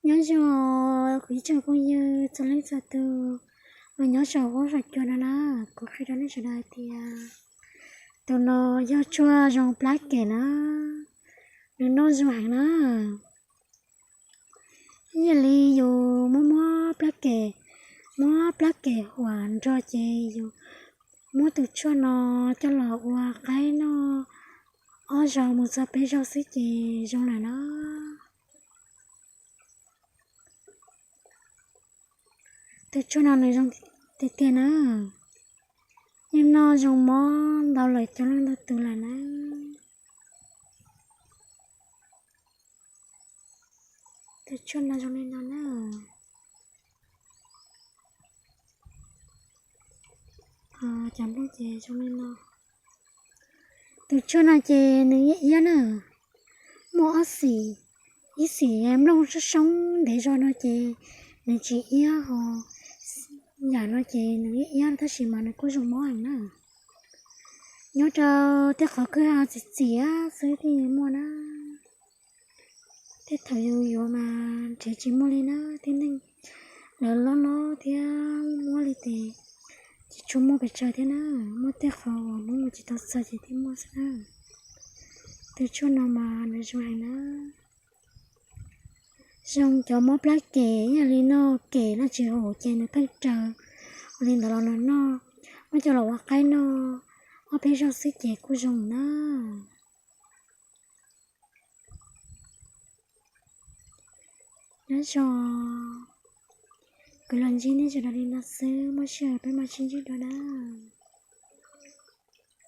nhớ cho quý chờ cũng như cho lấy giờ từ mà nhớ sợ quá rồi cho nó có khi đó nó sẽ đây thì tụi nó do chua dòng black kể nó đừng nó dùng hàng nó như li dù mua black kể hoàn cho chị dù mua từ cho nó cho lọ qua cái nó ở rồi một giờ bé cho xí chị trong này nó từ chỗ nào này trong tiền á nhưng nó dùng mó đào lại cho nó từ là nó từ chỗ nào trong này nó chẳng biết gì trong này nó từ chỗ nào chị này ý nữa mua ít xì em đâu sẽ sống để cho nó chị nên chị ý họ nhà nó chị này ý ta chỉ mà nó có dùng món ăn nữa nhớ cho thế khó cứ gì á dưới thì mua nó thế thời yêu mà chỉ mua lên nó thế nên là nó thì mua lên thì chỉ chung mua về chơi thế nào mua thế khó mua một chỉ tao sợ chỉ thì mua sao từ chỗ nào mà nó cho hay nó xong cho mua black kể nhà lên nó kể nó chỉ hổ trên nó phải chờ lên đó nó cho là cái nó bây giờ sẽ kể của dùng nó cho cái lần gì này cho nó đi nó sớm mà chờ phải mà xin chứ đó đó